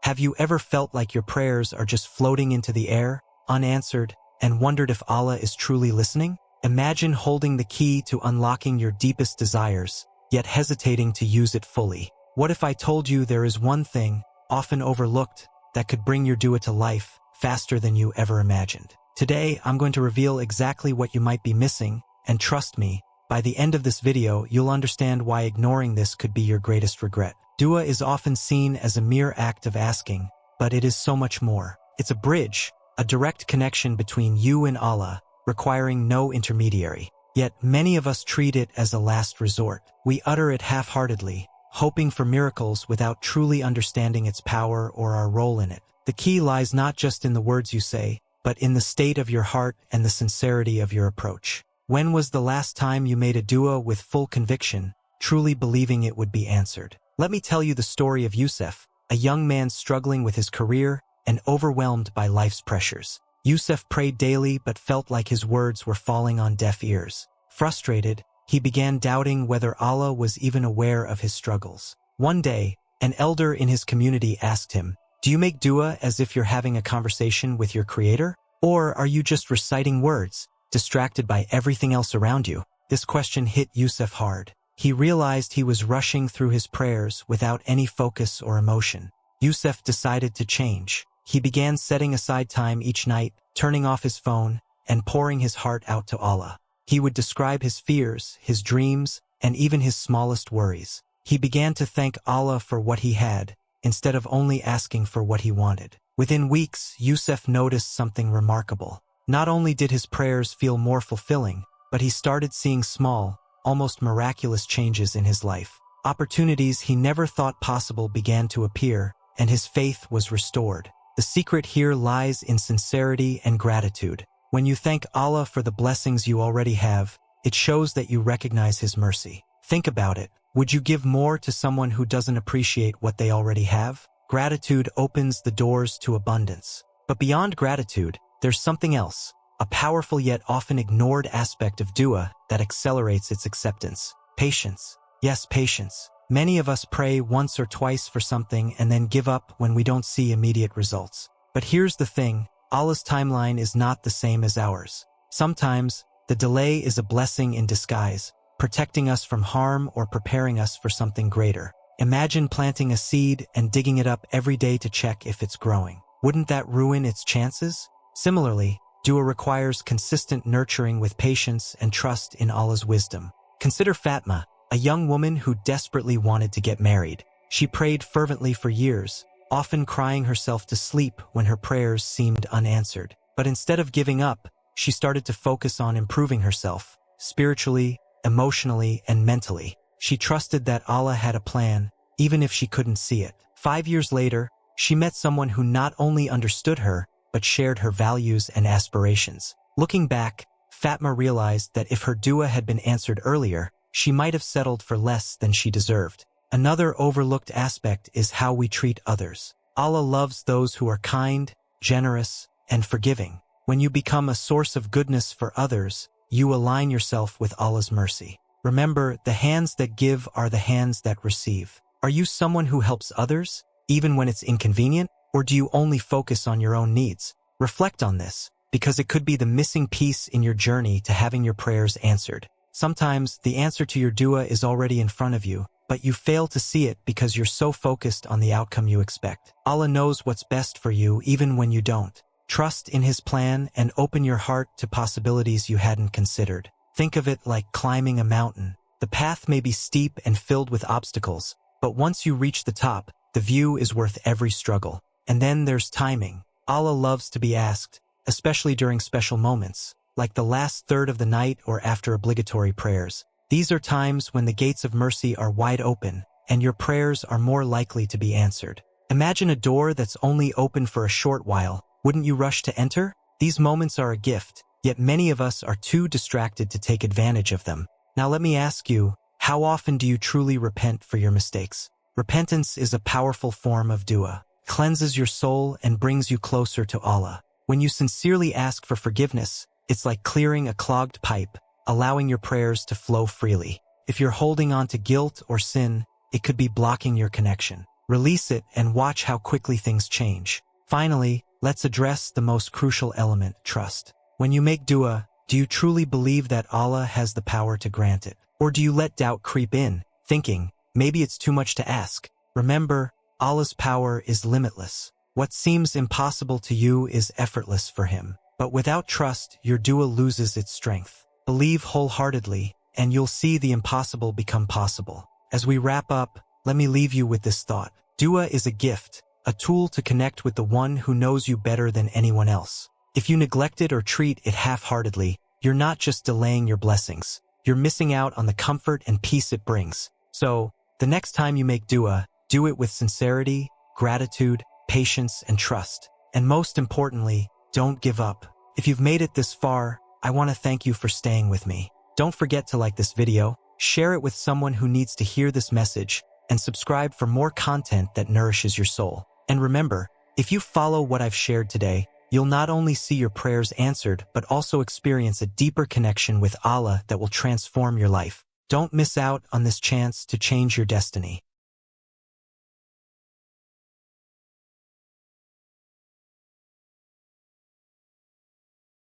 Have you ever felt like your prayers are just floating into the air, unanswered, and wondered if Allah is truly listening? Imagine holding the key to unlocking your deepest desires, yet hesitating to use it fully. What if I told you there is one thing, often overlooked, that could bring your dua to life faster than you ever imagined? Today, I'm going to reveal exactly what you might be missing, and trust me, by the end of this video, you'll understand why ignoring this could be your greatest regret. Dua is often seen as a mere act of asking, but it is so much more. It's a bridge, a direct connection between you and Allah, requiring no intermediary. Yet many of us treat it as a last resort. We utter it half-heartedly, hoping for miracles without truly understanding its power or our role in it. The key lies not just in the words you say, but in the state of your heart and the sincerity of your approach. When was the last time you made a dua with full conviction, truly believing it would be answered? Let me tell you the story of Yusuf, a young man struggling with his career and overwhelmed by life's pressures. Yusuf prayed daily but felt like his words were falling on deaf ears. Frustrated, he began doubting whether Allah was even aware of his struggles. One day, an elder in his community asked him, "Do you make dua as if you're having a conversation with your Creator? Or are you just reciting words, distracted by everything else around you?" This question hit Yusuf hard. He realized he was rushing through his prayers without any focus or emotion. Yusuf decided to change. He began setting aside time each night, turning off his phone, and pouring his heart out to Allah. He would describe his fears, his dreams, and even his smallest worries. He began to thank Allah for what he had, instead of only asking for what he wanted. Within weeks, Yusuf noticed something remarkable. Not only did his prayers feel more fulfilling, but he started seeing small, almost miraculous changes in his life. Opportunities he never thought possible began to appear, and his faith was restored. The secret here lies in sincerity and gratitude. When you thank Allah for the blessings you already have, it shows that you recognize His mercy. Think about it. Would you give more to someone who doesn't appreciate what they already have? Gratitude opens the doors to abundance. But beyond gratitude, there's something else, a powerful yet often ignored aspect of dua that accelerates its acceptance. Patience. Yes, patience. Many of us pray once or twice for something and then give up when we don't see immediate results. But here's the thing, Allah's timeline is not the same as ours. Sometimes, the delay is a blessing in disguise, protecting us from harm or preparing us for something greater. Imagine planting a seed and digging it up every day to check if it's growing. Wouldn't that ruin its chances? Similarly, dua requires consistent nurturing with patience and trust in Allah's wisdom. Consider Fatma, a young woman who desperately wanted to get married. She prayed fervently for years, often crying herself to sleep when her prayers seemed unanswered. But instead of giving up, she started to focus on improving herself, spiritually, emotionally, and mentally. She trusted that Allah had a plan, even if she couldn't see it. 5 years later, she met someone who not only understood her, but shared her values and aspirations. Looking back, Fatma realized that if her dua had been answered earlier, she might have settled for less than she deserved. Another overlooked aspect is how we treat others. Allah loves those who are kind, generous, and forgiving. When you become a source of goodness for others, you align yourself with Allah's mercy. Remember, the hands that give are the hands that receive. Are you someone who helps others, even when it's inconvenient? Or do you only focus on your own needs? Reflect on this, because it could be the missing piece in your journey to having your prayers answered. Sometimes, the answer to your dua is already in front of you, but you fail to see it because you're so focused on the outcome you expect. Allah knows what's best for you even when you don't. Trust in His plan and open your heart to possibilities you hadn't considered. Think of it like climbing a mountain. The path may be steep and filled with obstacles, but once you reach the top, the view is worth every struggle. And then there's timing. Allah loves to be asked, especially during special moments, like the last third of the night or after obligatory prayers. These are times when the gates of mercy are wide open, and your prayers are more likely to be answered. Imagine a door that's only open for a short while. Wouldn't you rush to enter? These moments are a gift, yet many of us are too distracted to take advantage of them. Now let me ask you, how often do you truly repent for your mistakes? Repentance is a powerful form of dua. Cleanses your soul and brings you closer to Allah. When you sincerely ask for forgiveness, it's like clearing a clogged pipe, allowing your prayers to flow freely. If you're holding on to guilt or sin, it could be blocking your connection. Release it and watch how quickly things change. Finally, let's address the most crucial element, trust. When you make dua, do you truly believe that Allah has the power to grant it? Or do you let doubt creep in, thinking, maybe it's too much to ask? Remember, Allah's power is limitless. What seems impossible to you is effortless for Him. But without trust, your dua loses its strength. Believe wholeheartedly, and you'll see the impossible become possible. As we wrap up, let me leave you with this thought. Dua is a gift, a tool to connect with the one who knows you better than anyone else. If you neglect it or treat it half-heartedly, you're not just delaying your blessings. You're missing out on the comfort and peace it brings. So, the next time you make dua, do it with sincerity, gratitude, patience, and trust. And most importantly, don't give up. If you've made it this far, I want to thank you for staying with me. Don't forget to like this video, share it with someone who needs to hear this message, and subscribe for more content that nourishes your soul. And remember, if you follow what I've shared today, you'll not only see your prayers answered, but also experience a deeper connection with Allah that will transform your life. Don't miss out on this chance to change your destiny.